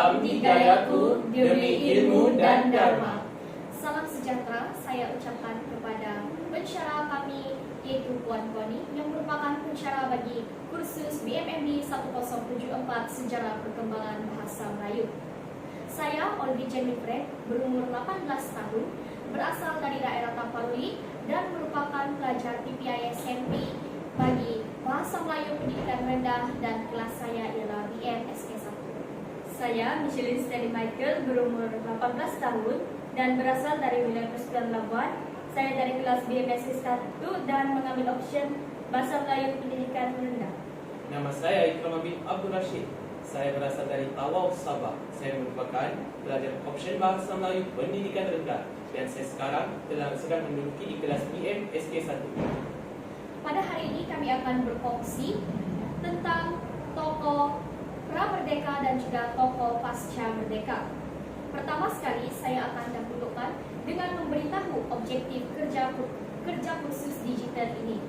Salam Hidayaku demi ilmu dan dharma. Salam sejahtera saya ucapkan kepada pensyarah kami, yaitu Puan Koni, yang merupakan pensyarah bagi kursus BMMD 1074 Sejarah Perkembangan Bahasa Melayu. Saya Olvi Jennifer, berumur 18 tahun, berasal dari daerah Taparuli dan merupakan pelajar PPIS SMP bagi Bahasa Melayu Pendidikan Rendah dan kelas saya ialah BM SK1. Saya Michelin Stanley Michael, berumur 18 tahun dan berasal dari wilayah Persekutuan Labuan. Saya dari kelas BMSC 1 dan mengambil option Bahasa Melayu Pendidikan Rendah. Nama saya Ikram bin Abdul Rashid. Saya berasal dari Tawau, Sabah. Saya merupakan pelajar option Bahasa Melayu Pendidikan Rendah dan saya sekarang sedang menduduki di kelas BM SK1. Pada hari ini kami akan berkongsi tentang tokoh pra-merdeka dan juga tokoh pasca merdeka. Pertama sekali saya akan dahulukan dengan memberitahu objektif kerja kursus digital ini.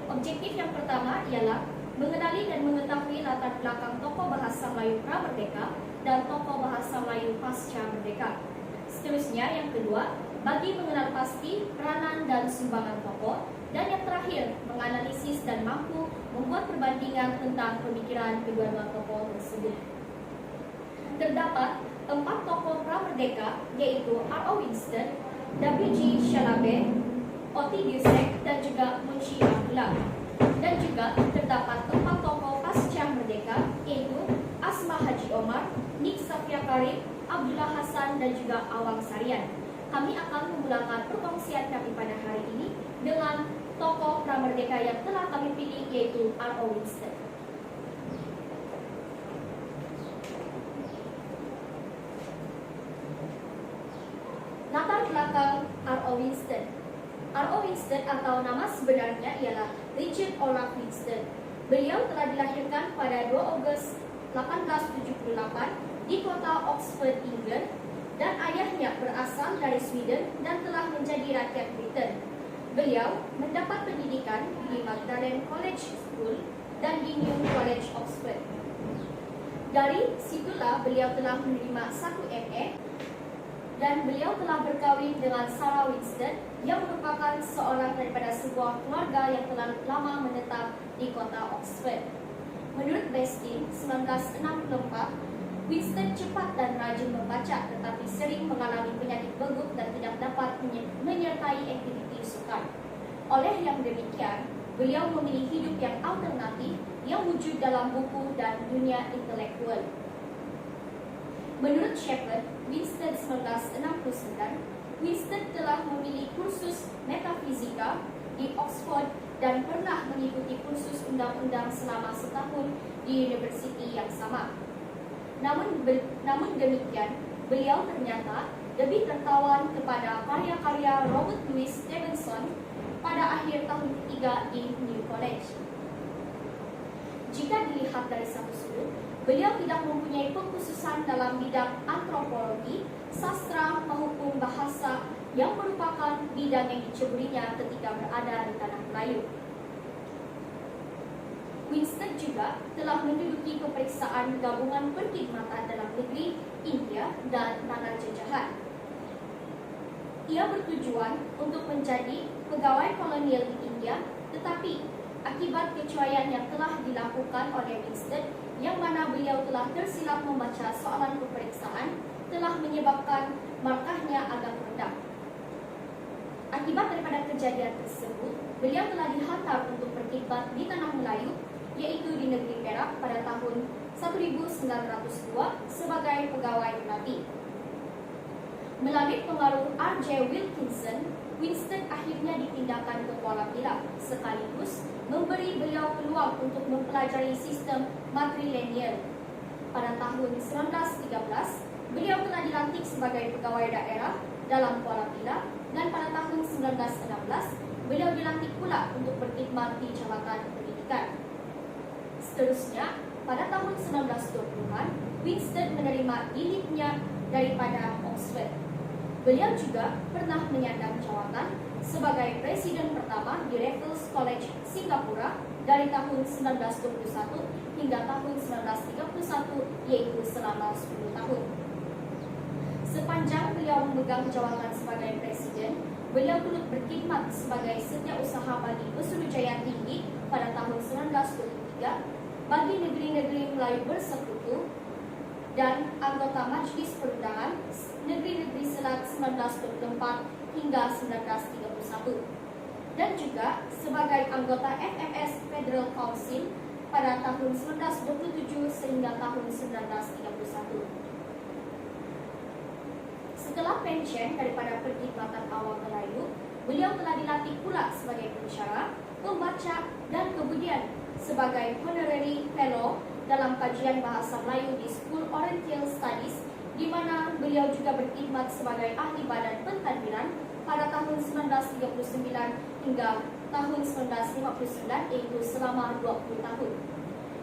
Objektif yang pertama ialah mengenali dan mengetahui latar belakang tokoh bahasa Melayu pra-merdeka dan tokoh bahasa Melayu pasca merdeka. Seterusnya yang kedua, bagi mengenal pasti peranan dan sumbangan tokoh. Dan yang terakhir, menganalisis dan mampu membuat perbandingan tentang pemikiran kedua-dua tokoh tersebut. Terdapat 4 tokoh pra-merdeka, yaitu R.O. Winston, W.G. Shalabe, Oti Giusek, dan juga Munshi Abdullah. Dan juga terdapat 4 tokoh pasca merdeka, yaitu Asma Haji Omar, Nik Safia Karim, Abdullah Hasan, dan juga Awang Sarian. Kami akan memulakan perkongsian kami pada hari ini dengan tokoh pra-merdeka yang telah kami pilih, yaitu R.O. Winston. Latar belakang R.O. Winston. R.O. Winston atau nama sebenarnya ialah Richard Olaf Winston. Beliau telah dilahirkan pada 2 Ogos 1878 di kota Oxford, England, dan ayahnya berasal dari Sweden dan telah menjadi rakyat Britain. Beliau mendapat pendidikan di Magdalen College School dan di New College, Oxford. Dari situlah beliau telah menerima 1 MA dan beliau telah berkahwin dengan Sarah Winston yang merupakan seorang daripada sebuah keluarga yang telah lama menetap di kota Oxford. Menurut Bestin, 1964, Winston cepat dan rajin membaca tetapi sering mengalami penyakit bergut dan tidak dapat menyertai aktiviti sukan. Oleh yang demikian, beliau memilih hidup yang alternatif yang wujud dalam buku dan dunia intelektual. Menurut Shepard, Winston 1969, Winston telah memilih kursus metafisika di Oxford dan pernah mengikuti kursus undang-undang selama setahun di universiti yang sama. Namun demikian, beliau ternyata lebih tertawan kepada karya-karya Robert Louis Stevenson pada akhir tahun ketiga di New College. Jika dilihat dari satu sudut, beliau tidak mempunyai pengkhususan dalam bidang antropologi, sastra maupun bahasa yang merupakan bidang yang diceburinya ketika berada di tanah Melayu. Winston juga telah menduduki peperiksaan gabungan perkhidmatan dalam negeri, India, dan tanah jajahan. Ia bertujuan untuk menjadi pegawai kolonial di India, tetapi akibat kecuaian yang telah dilakukan oleh Winston, yang mana beliau telah tersilap membaca soalan peperiksaan, telah menyebabkan markahnya agak rendah. Akibat daripada kejadian tersebut, beliau telah dihantar untuk berkhidmat di tanah Melayu, yaitu di negeri Perak pada tahun 1902 sebagai pegawai pelatih. Melalui pengaruh R.J. Wilkinson, Winston akhirnya dipindahkan ke Kuala Pilah, sekaligus memberi beliau peluang untuk mempelajari sistem matrilineal. Pada tahun 1913, beliau telah dilantik sebagai pegawai daerah dalam Kuala Pilah, dan pada tahun 1916, beliau dilantik pula untuk berkhidmat di Jabatan Pendidikan. Seterusnya, pada tahun 1920-an, Winston menerima dilipnya daripada Oxford. Beliau juga pernah menyandang jawatan sebagai presiden pertama di Raffles College Singapura dari tahun 1921 hingga tahun 1931, yaitu selama 10 tahun. Sepanjang beliau memegang jawatan sebagai presiden, beliau turut berkhidmat sebagai setiausaha bagi Pesuruhjaya Tinggi pada tahun 1923 bagi negeri-negeri Melayu Bersekutu dan anggota Majlis Perundangan Negeri-Negeri Selat 1924 hingga 1931, dan juga sebagai anggota FMS Federal Council pada tahun 1927 sehingga tahun 1931. Setelah pensiun daripada perkhidmatan awam Melayu, beliau telah dilantik pula sebagai pensyarah, pembaca, dan kemudian sebagai honorary fellow dalam kajian bahasa Melayu di School Oriental Studies, di mana beliau juga berkhidmat sebagai ahli badan pentadbiran pada tahun 1939 hingga tahun 1959, yaitu selama 20 tahun.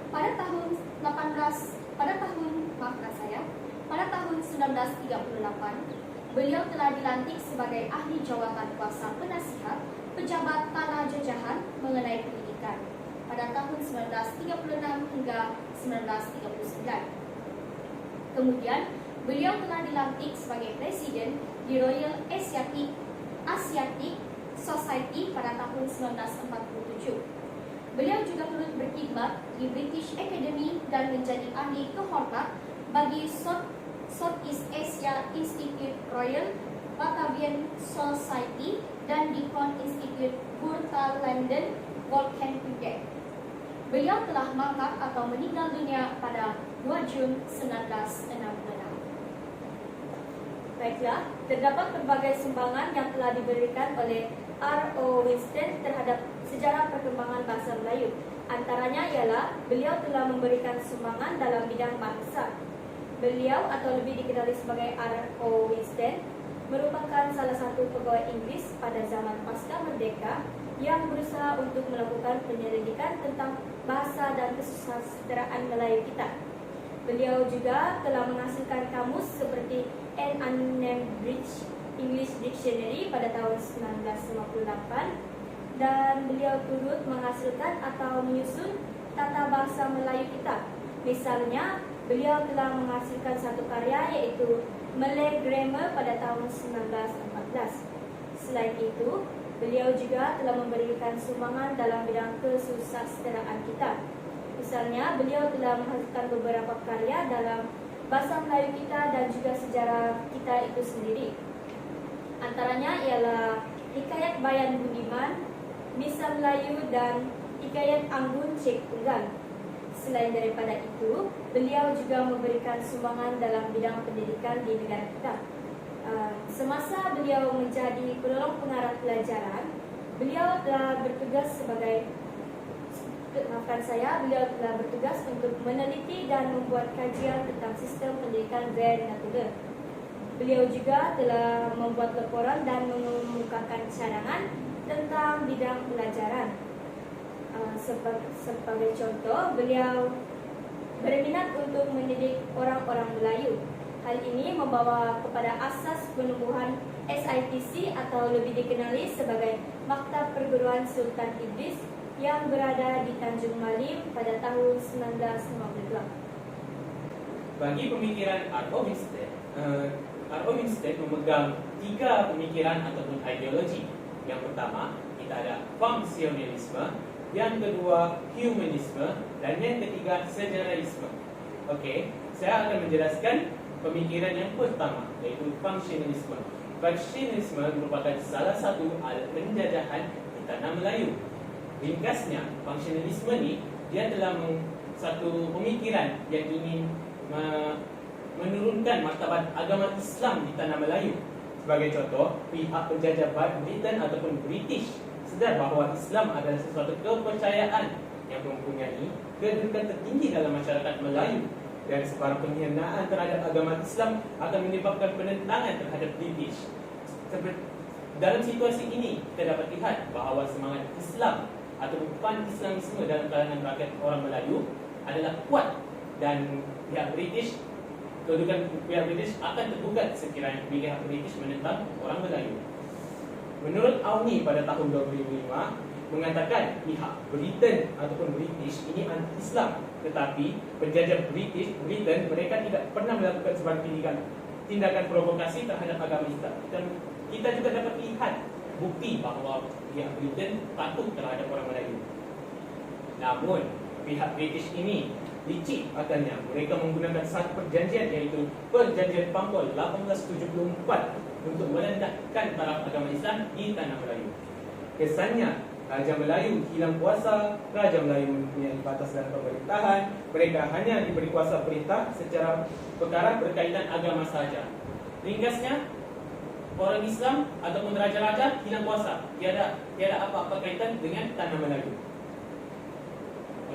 Pada tahun 1938, beliau telah dilantik sebagai ahli jawatan kuasa penasihat pejabat tanah jajahan mengenai pendidikan pada tahun 1936 hingga 1939. Kemudian, beliau telah dilantik sebagai presiden di Royal Asiatic Society pada tahun 1947. Beliau juga turut berkhidmat di British Academy dan menjadi ahli kehormat bagi Southeast Asia Institute Royal Batavian Society dan Deakin Institute Burta London Volkenkude. Beliau telah mangkat atau meninggal dunia pada 2 Jun 1966. Baiklah, terdapat berbagai sumbangan yang telah diberikan oleh R.O. Winston terhadap sejarah perkembangan bahasa Melayu. Antaranya ialah beliau telah memberikan sumbangan dalam bidang bahasa. Beliau atau lebih dikenali sebagai R.O. Winston merupakan salah satu pegawai Inggris pada zaman pasca merdeka yang berusaha untuk melakukan penyelidikan tentang bahasa dan kesusastraan Melayu kita. Beliau juga telah menghasilkan kamus seperti An Unnamed English Dictionary pada tahun 1958, dan beliau turut menghasilkan atau menyusun tata bahasa Melayu kita. Misalnya, beliau telah menghasilkan satu karya yaitu Malay Grammar pada tahun 1914. Selain itu, beliau juga telah memberikan sumbangan dalam bidang kesusastraan kita. Misalnya, beliau telah menghasilkan beberapa karya dalam bahasa Melayu kita dan juga sejarah kita itu sendiri. Antaranya ialah Hikayat Bayan Budiman, Misa Melayu, dan Hikayat Anggun Cik Tunggal. Selain daripada itu, beliau juga memberikan sumbangan dalam bidang pendidikan di negara kita. Semasa beliau menjadi penolong pengarah pelajaran, beliau telah bertugas beliau telah bertugas untuk meneliti dan membuat kajian tentang sistem pendidikan vernacular. Beliau juga telah membuat laporan dan mengemukakan cadangan tentang bidang pelajaran. Sebagai contoh, beliau berminat untuk mendidik orang-orang Melayu. Hal ini membawa kepada asas penumbuhan SITC atau lebih dikenali sebagai Maktab Perguruan Sultan Idris yang berada di Tanjung Malim pada tahun 1952. Bagi pemikiran R.O. Winston memegang 3 pemikiran ataupun ideologi. Yang pertama, kita ada fungsionalisme, yang kedua humanisme, dan yang ketiga sejarahisme. Okey, saya akan menjelaskan pemikiran yang pertama, yaitu fungsionalisme. Fungsionalisme merupakan salah satu alat penjajahan di tanah Melayu. Ringkasnya, fungsionalisme ni dia telah satu pemikiran yang ingin menurunkan martabat agama Islam di tanah Melayu. Sebagai contoh, pihak penjajah Britain ataupun British sedar bahawa Islam adalah sesuatu kepercayaan yang mempunyai kedudukan tertinggi dalam masyarakat Melayu, dan sebarang penghinaan terhadap agama Islam akan menyebabkan penentangan terhadap British. Dalam situasi ini, kita dapat lihat bahawa semangat Islam atau pan-Islamisme dalam kalangan rakyat orang Melayu adalah kuat, dan kedudukan pihak British akan tergugat sekiranya pihak British menentang orang Melayu. Menurut Auni pada tahun 2005 mengatakan pihak Britain ataupun British ini anti-Islam, tetapi penjajah Britain mereka tidak pernah melakukan sebarang tindakan provokasi terhadap agama Islam. Dan kita juga dapat lihat bukti bahawa pihak Britain patuh terhadap orang Melayu. Namun pihak British ini licik akalnya. Mereka menggunakan satu perjanjian, iaitu Perjanjian Pampol 1874 untuk meledakkan taraf agama Islam di tanah Melayu. Kesannya Raja Melayu hilang kuasa, Raja Melayu mempunyai batas dan pemerintahan. Mereka hanya diberi kuasa perintah secara perkara berkaitan agama sahaja. Ringkasnya, orang Islam ataupun raja-raja hilang kuasa, tiada apa-apa kaitan dengan tanah Melayu.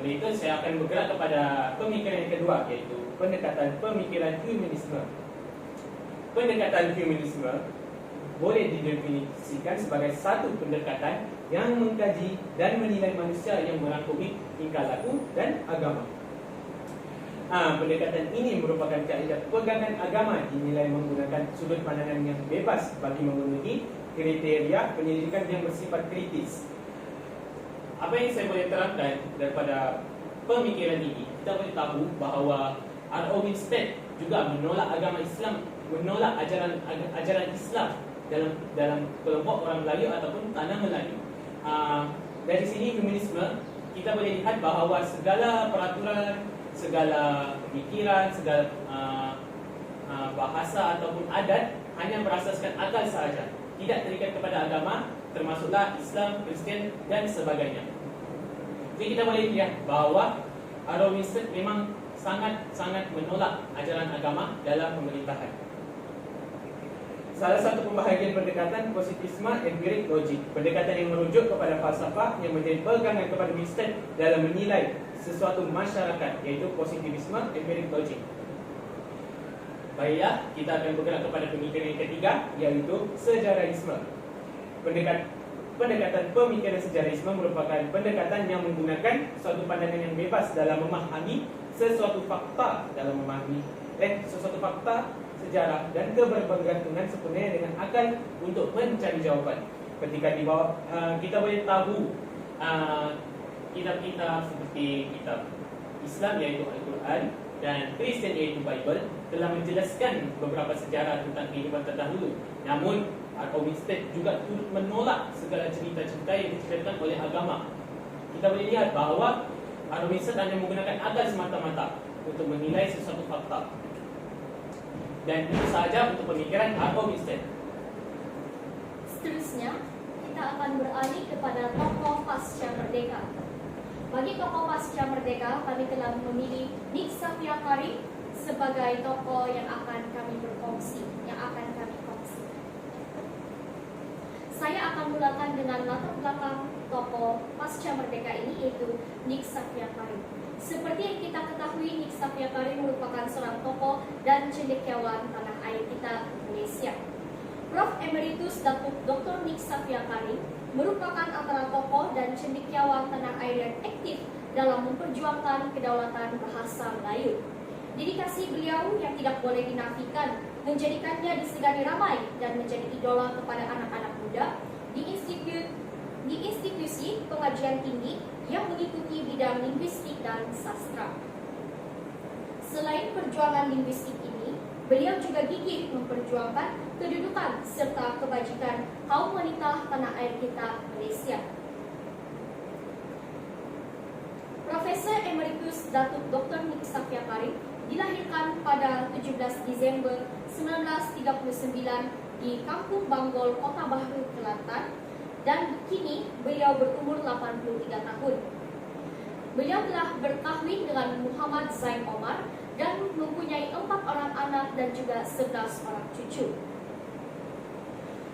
Oleh itu saya akan bergerak kepada pemikiran yang kedua, iaitu pendekatan pemikiran humanisme. Pendekatan humanisme boleh didefinisikan sebagai satu pendekatan yang mengkaji dan menilai manusia yang merangkumi tingkah laku dan agama. Pendekatan ini merupakan kaedah pegangan agama dinilai menggunakan sudut pandangan yang bebas bagi memenuhi kriteria penyelidikan yang bersifat kritis. Apa yang saya boleh terangkan daripada pemikiran ini, kita boleh tahu bahawa R.O. Winstead juga menolak agama Islam, menolak ajaran Islam dalam kelompok orang Melayu ataupun tanah Melayu. Dari sini humanisme kita boleh lihat bahawa segala peraturan, segala pemikiran, segala bahasa ataupun adat hanya berasaskan akal sahaja, tidak terikat kepada agama, termasuklah Islam, Kristian dan sebagainya. Jadi kita boleh lihat bahawa R.O. Winstead memang sangat menolak ajaran agama dalam pemerintahan. Salah satu pembahagian pendekatan positivisme empirik logik, pendekatan yang merujuk kepada falsafah yang menjadi pegangan kepada Winstead dalam menilai sesuatu masyarakat, iaitu positivisme empirik logik. Baiklah, kita akan bergerak kepada pemikiran yang ketiga, iaitu sejarahisme. Pendekatan pemikiran sejarahisme merupakan pendekatan yang menggunakan suatu pandangan yang bebas dalam memahami sesuatu fakta sejarah dan kebergantungan sepenuhnya dengan akal untuk mencari jawapan. Ketika di bawah kita boleh tahu kitab-kitab seperti kitab Islam iaitu Al-Quran dan Kristian iaitu Bible telah menjelaskan beberapa sejarah tentang kehidupan terdahulu. Namun R.O. Winstead juga turut menolak segala cerita-cerita yang diceritakan oleh agama. Kita boleh lihat bahawa R.O. Winstead hanya menggunakan akal semata-mata untuk menilai sesuatu fakta. Dan itu sahaja untuk pemikiran R.O. Winstead. Seterusnya, kita akan beralih kepada tokoh pasca merdeka. Bagi tokoh pasca merdeka, kami telah memilih Nik Safia Karim sebagai tokoh yang akan kami kongsi. Saya akan mulakan dengan latar belakang tokoh pasca merdeka ini, yaitu Nik Safia Karim. Seperti yang kita ketahui, Nik Safia Karim merupakan seorang tokoh dan cendekiawan tanah air kita, Malaysia. Prof. Emeritus Datuk Dr. Nik Safia Karim merupakan antara tokoh dan cendekiawan tanah air yang aktif dalam memperjuangkan kedaulatan bahasa Melayu. Dedikasi beliau yang tidak boleh dinafikan menjadikannya disegani ramai dan menjadi idola kepada anak-anak muda di institusi pengajian tinggi yang mengikuti bidang linguistik dan sastra. Selain perjuangan linguistik ini, beliau juga gigih memperjuangkan kedudukan serta kebajikan kaum wanita tanah air kita, Malaysia. Profesor Emeritus Datuk Dr. Nik Safia Karim dilahirkan pada 17 Disember 1939 di Kampung Banggol, Kota Baru, Kelantan, dan kini beliau berumur 83 tahun. Beliau telah berkahwin dengan Muhammad Zain Omar dan mempunyai 4 orang anak dan juga 11 orang cucu.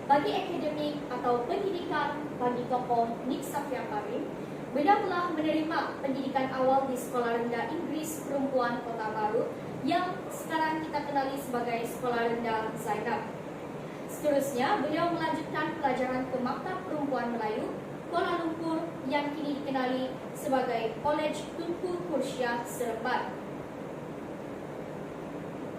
Bagi akademik atau pendidikan bagi tokoh Nik Safia Karim, beliau telah menerima pendidikan awal di Sekolah Rendah Inggris Perempuan Kota Baru yang sekarang kita kenali sebagai Sekolah Rendah Zainab. Seterusnya, beliau melanjutkan pelajaran ke Maktab Perempuan Melayu Kuala Lumpur yang kini dikenali sebagai College Tunku Kursyah Seremban.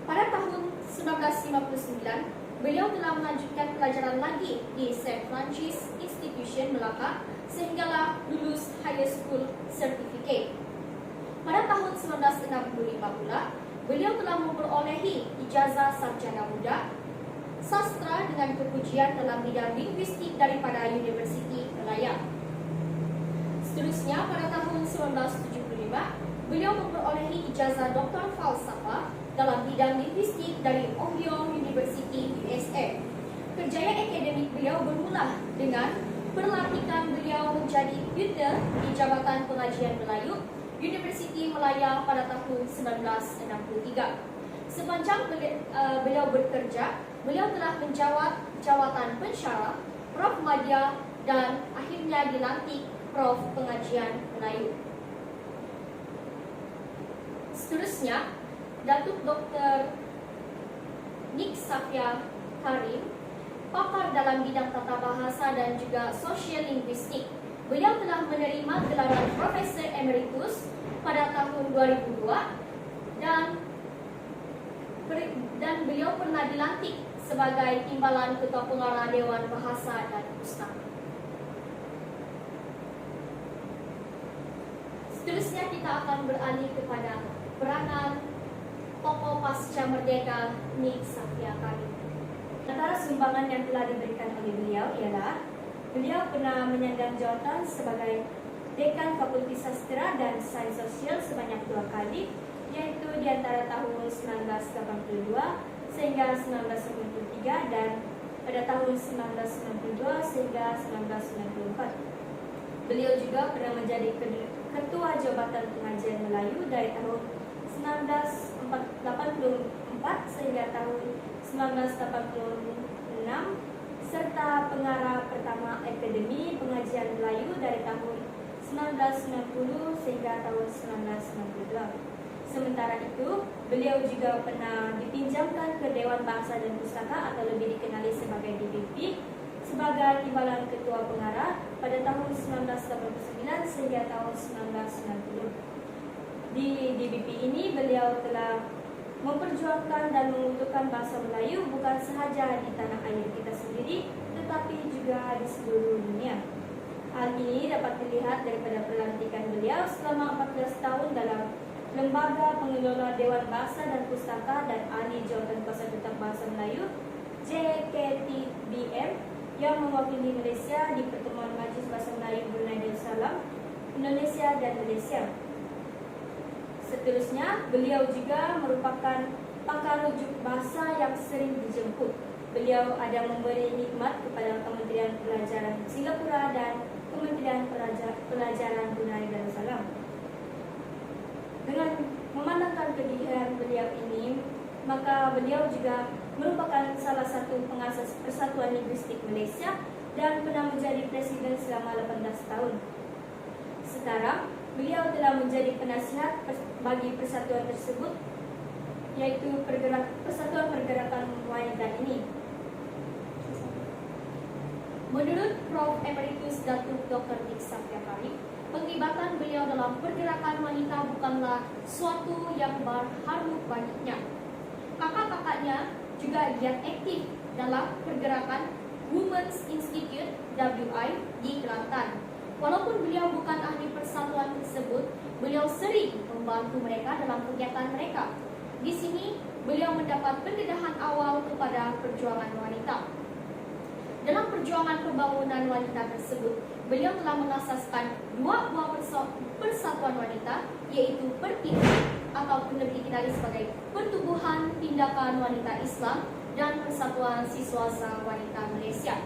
Pada tahun 1959, beliau telah melanjutkan pelajaran lagi di St. Francis Institution Melaka sehinggalah lulus Higher School Certificate. Pada tahun 1965 pula, beliau telah memperolehi ijazah sarjana muda sastra dengan kepujian dalam bidang linguistik daripada Universiti Malaya. Seterusnya, pada tahun 1975, beliau memperolehi ijazah doktor falsafah dalam bidang linguistik dari Ohio University, USA. Kerjaya akademik beliau bermula dengan pelantikan beliau menjadi tutor di Jabatan Pengajian Melayu Universiti Malaya pada tahun 1963. Sepanjang beliau bekerja, beliau telah menjawat jawatan pensyarah, Prof Madya, dan akhirnya dilantik Prof Pengajian Melayu. Seterusnya, Datuk Dr. Nik Safia Karim, pakar dalam bidang tata bahasa dan juga sosial linguistik. Beliau telah menerima gelaran Profesor Emeritus pada tahun 2002 dan beliau pernah dilantik sebagai Timbalan Ketua Pengarah Dewan Bahasa dan Pustaka. Seterusnya kita akan beralih kepada peranan tokoh pasca merdeka Nik Safia Karim. Antara sumbangan yang telah diberikan oleh beliau ialah beliau pernah menyandang jawatan sebagai Dekan Fakulti Sastra dan Sains Sosial sebanyak 2 kali, yaitu di antara tahun 1982 sehingga 1993 dan pada tahun 1992 sehingga 1994. Beliau juga pernah menjadi Ketua Jabatan Pengajian Melayu dari tahun 1984 sehingga tahun 1986 serta pengarah pertama Akademi Pengajian Melayu dari tahun 1990 sehingga tahun 1992. Sementara itu, beliau juga pernah dipinjamkan ke Dewan Bahasa dan Pustaka atau lebih dikenali sebagai DBP sebagai Timbalan Ketua Pengarah pada tahun 1989 sehingga tahun 1990. Di DBP ini beliau telah memperjuangkan dan mengutuhkan bahasa Melayu bukan sahaja di tanah air kita sendiri, tetapi juga di seluruh dunia. Hal ini dapat dilihat daripada pelantikan beliau selama 14 tahun dalam Lembaga Pengelola Dewan Bahasa dan Pustaka dan Ahli Jawatan Kuasa Tetap Bahasa Melayu JKTBM yang mewakili Malaysia di pertemuan Majlis Bahasa Melayu Brunei Darussalam, Indonesia dan Malaysia. Seterusnya, beliau juga merupakan pakar rujuk bahasa yang sering dijemput. Beliau ada memberi nikmat kepada Kementerian Pelajaran Singapura dan Kementerian Pelajaran Brunei Darussalam. Dengan memandangkan kedidikan beliau ini, maka beliau juga merupakan salah satu pengasas Persatuan Linguistik Malaysia dan pernah menjadi presiden selama 18 tahun. Sekarang, beliau telah menjadi penasihat bagi persatuan tersebut, yaitu Persatuan Pergerakan Wanita ini. Menurut Prof. Emeritus Datuk Dr. Nik Safia Karim, penglibatan beliau dalam pergerakan wanita bukanlah suatu yang berharu baginya. Kakak-kakaknya juga giat aktif dalam pergerakan Women's Institute WI di Kelantan. Walaupun beliau bukan ahli persatuan tersebut, beliau sering membantu mereka dalam kegiatan mereka. Di sini, beliau mendapat pendedahan awal kepada perjuangan wanita. Dalam perjuangan pembangunan wanita tersebut, beliau telah mengasaskan 2 buah persatuan wanita, yaitu Pertiwi atau lebih dikenali sebagai Pertubuhan Tindakan Wanita Islam dan Persatuan Siswaza Wanita Malaysia.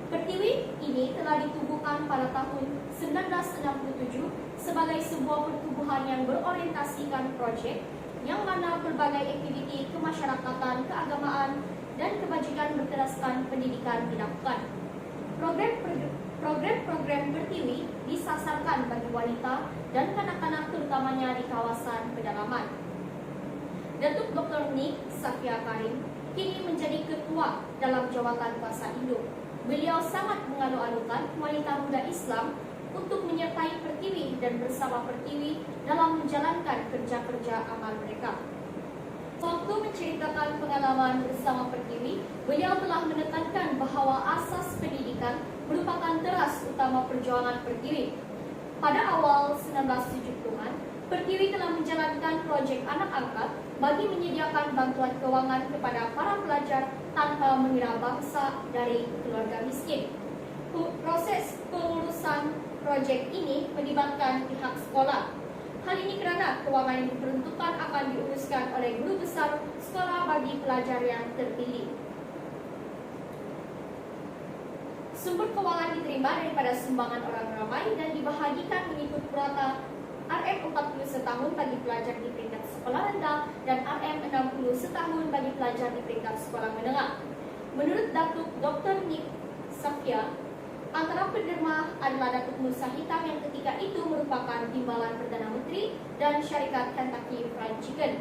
Pertiwi ini telah ditubuhkan pada tahun 1967 sebagai sebuah pertubuhan yang berorientasikan projek yang mana berbagai aktiviti kemasyarakatan, keagamaan, dan kebajikan berteraskan pendidikan dilakukan. Program-program Pertiwi disasarkan bagi wanita dan kanak-kanak terutamanya di kawasan pedalaman. Datuk Dr. Nik Safia Karim kini menjadi ketua dalam Jawatan Bahasa Indo. Beliau sangat mengalu-alukan wanita muda Islam untuk menyertai Pertiwi dan bersama Pertiwi dalam menjalankan kerja-kerja amal mereka. Sewaktu menceritakan pengalaman bersama Pertiwi, beliau telah menekankan bahawa asas pendidikan merupakan teras utama perjuangan Pertiwi. Pada awal 1970-an, Pertiwi telah menjalankan projek anak angkat bagi menyediakan bantuan kewangan kepada para pelajar tanpa mengira bangsa dari keluarga miskin. Proses pengurusan projek ini melibatkan pihak sekolah. Hal ini kerana kewangan yang diperuntukkan akan diuruskan oleh guru besar sekolah bagi pelajar yang terpilih. Sumber kewangan diterima daripada sumbangan orang ramai dan dibahagikan mengikut purata RM 40 setahun bagi pelajar di peringkat sekolah rendah dan RM 60 setahun bagi pelajar di peringkat sekolah menengah. Menurut Datuk Dr. Nick Safia, antara penderma adalah Datuk Musa Hitam yang ketika itu merupakan Timbalan Perdana Menteri dan syarikat Kentucky Fried Chicken.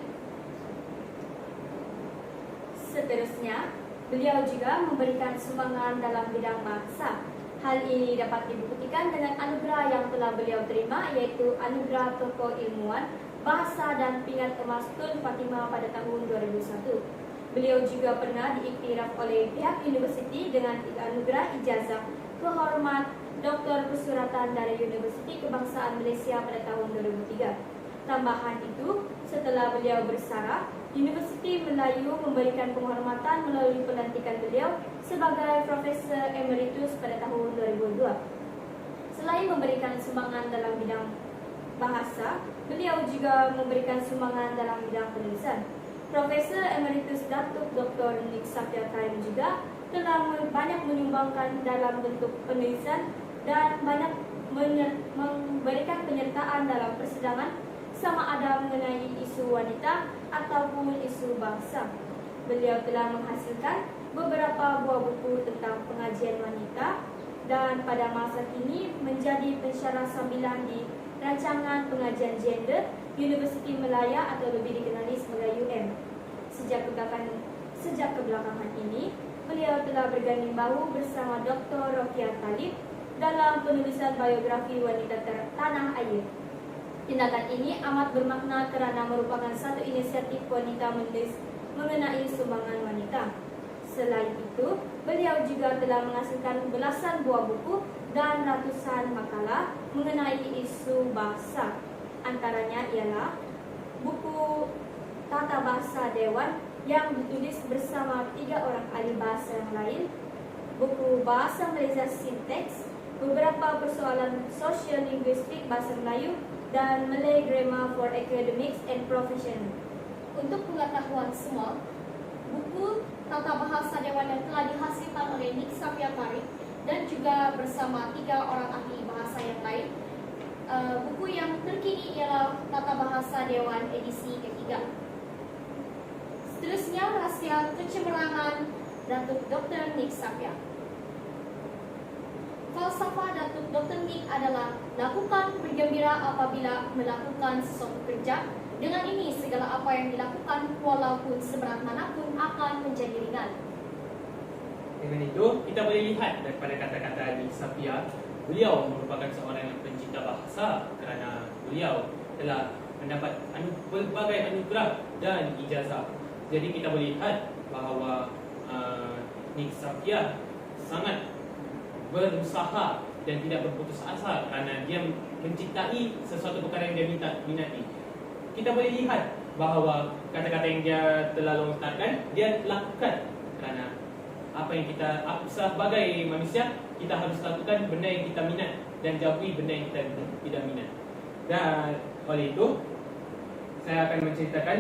Seterusnya, beliau juga memberikan sumbangan dalam bidang bahasa. Hal ini dapat dibuktikan dengan anugerah yang telah beliau terima, yaitu Anugerah Tokoh Ilmuwan, Bahasa dan Pingat Emas Tun Fatimah pada tahun 2001. Beliau juga pernah diiktiraf oleh pihak universiti dengan anugerah ijazah kehormat Doktor Persuratan dari Universiti Kebangsaan Malaysia pada tahun 2003. Tambahan itu, setelah beliau bersara, Universiti Melayu memberikan penghormatan melalui pelantikan beliau sebagai Profesor Emeritus pada tahun 2002. Selain memberikan sumbangan dalam bidang bahasa, beliau juga memberikan sumbangan dalam bidang penulisan. Profesor Emeritus Datuk Dr. Nick Safia Karim juga telah banyak menyumbangkan dalam bentuk penulisan dan banyak memberikan penyertaan dalam persidangan sama ada mengenai isu wanita ataupun isu bangsa. Beliau telah menghasilkan beberapa buah buku tentang pengajian wanita dan pada masa kini menjadi pensyarah sambilan di rancangan pengajian gender Universiti Melaya atau lebih dikenali sebagai UM. Sejak kebelakangan ini, beliau telah berganding bahu bersama Dr. Rokia Talib dalam penulisan biografi wanita tanah air. Tindakan ini amat bermakna kerana merupakan satu inisiatif wanita menulis mengenai sumbangan wanita. Selain itu, beliau juga telah menghasilkan belasan buah buku dan ratusan makalah mengenai isu bahasa. Antaranya ialah buku Tata Bahasa Dewan yang ditulis bersama 3 orang ahli bahasa yang lain, buku Bahasa Malaysia Sinteks, beberapa persoalan sosial linguistik bahasa Melayu, dan Malay Grammar for Academics and Profession. Untuk pengetahuan semua, buku Tata Bahasa Dewan yang telah dihasilkan oleh Nick Safia Karim dan juga bersama 3 orang ahli bahasa yang lain. Buku yang terkini ialah Tata Bahasa Dewan edisi ketiga. Seterusnya, Rahsia Kecemerlangan Datuk Dr. Nick Safia. Falsafah Datuk Dr. Nick adalah lakukan bergembira apabila melakukan sesuatu kerja. Dengan ini, segala apa yang dilakukan walaupun seberat manapun akan menjadi ringan. Dengan itu, kita boleh lihat daripada kata-kata Nick Safia, beliau merupakan seorang yang pencinta bahasa kerana beliau telah mendapat berbagai anugerah dan ijazah. Jadi kita boleh lihat bahawa Nick Safia sangat berusaha dan tidak berputus asa kerana dia mencintai sesuatu perkara yang dia minati. Kita boleh lihat bahawa kata-kata yang dia telah lontarkan, dia lakukan kerana apa yang kita sebagai manusia, kita harus lakukan benda yang kita minat dan jauhi benda yang kita tidak minat. Dan oleh itu, saya akan menceritakan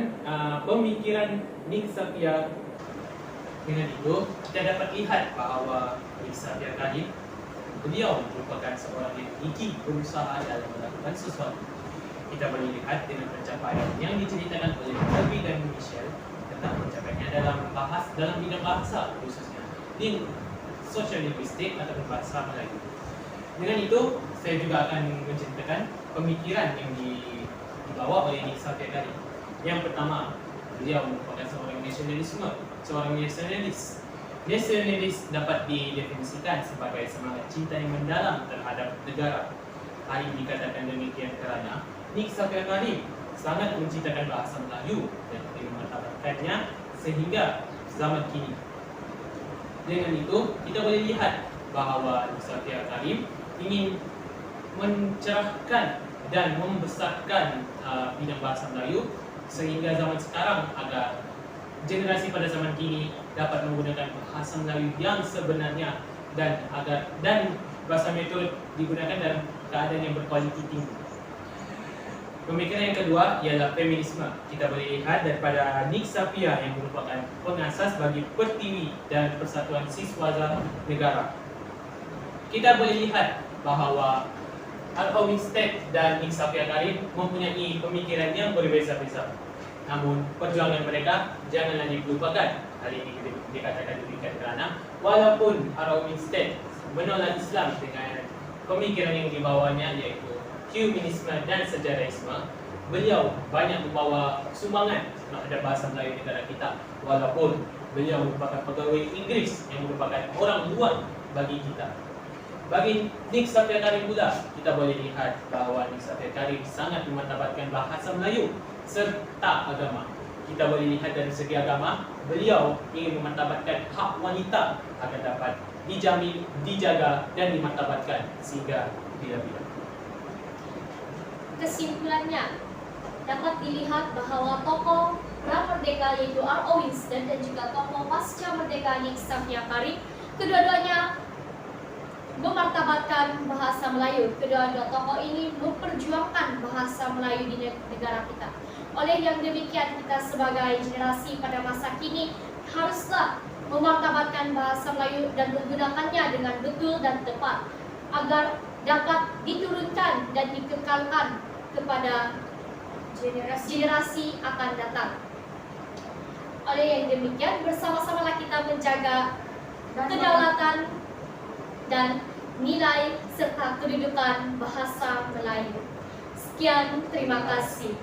pemikiran Nick Safia. Dengan itu, kita dapat lihat bahawa Nick Safia Karim, beliau merupakan seorang yang gigih berusaha dalam melakukan sesuatu. Kita boleh lihat dengan pencapaian yang diceritakan oleh Albi dan Michelle tentang pencapaiannya dalam bidang bahasa, khususnya di sosial linguistik atau bahasa Melayu. Dengan itu, saya juga akan menceritakan pemikiran yang dibawa oleh Nick Safia Karim. Yang pertama, beliau merupakan seorang nasionalis. Nasionalis dapat didefinisikan sebagai semangat cinta yang mendalam terhadap negara. Hal ini dikatakan demikian kerana Nick Safia Karim sangat menciptakan bahasa Melayu dan memartabatkannya sehingga zaman kini. Dengan itu, kita boleh lihat bahawa Nusantara Karim ingin mencerahkan dan membesarkan bidang bahasa Melayu sehingga zaman sekarang agar generasi pada zaman kini dapat menggunakan bahasa Melayu yang sebenarnya dan bahasa metode digunakan dalam keadaan yang berkualiti tinggi. Pemikiran yang kedua ialah feminisme. Kita boleh lihat daripada Nick Safia yang merupakan pengasas bagi Pertiwi dan Persatuan Siswaza Negara. Kita boleh lihat bahawa Al Winstead dan Nick Safia Karim mempunyai pemikiran yang berbeza-beza. Namun perjuangan mereka janganlah dilupakan. Hal ini dikatakan demikian kerana walaupun Al Winstead menolak Islam dengan pemikiran yang dibawanya iaitu humanisme dan sejarahisme, beliau banyak membawa sumbangan terhadap bahasa Melayu negara kita walaupun beliau merupakan pegawai Inggeris yang merupakan orang luar bagi kita. Bagi Nick Safia Karim pula, kita boleh lihat bahawa Nick Safia Karim sangat memartabatkan bahasa Melayu serta agama. Kita boleh lihat dari segi agama, beliau ingin memartabatkan hak wanita agar dapat dijamin, dijaga dan dimartabatkan sehingga bila-bila. Kesimpulannya, dapat dilihat bahawa tokoh pra-merdeka yaitu R.O. Winstead dan juga tokoh pasca merdeka Nick Safia Karim, kedua-duanya memartabatkan bahasa Melayu. Kedua-dua tokoh ini memperjuangkan bahasa Melayu di negara kita. Oleh yang demikian, kita sebagai generasi pada masa kini haruslah memartabatkan bahasa Melayu dan menggunakannya dengan betul dan tepat agar dapat diturunkan dan dikekalkan kepada generasi akan datang. Oleh yang demikian, bersama-samalah kita menjaga kedaulatan dan nilai serta kedudukan bahasa Melayu. Sekian, terima kasih.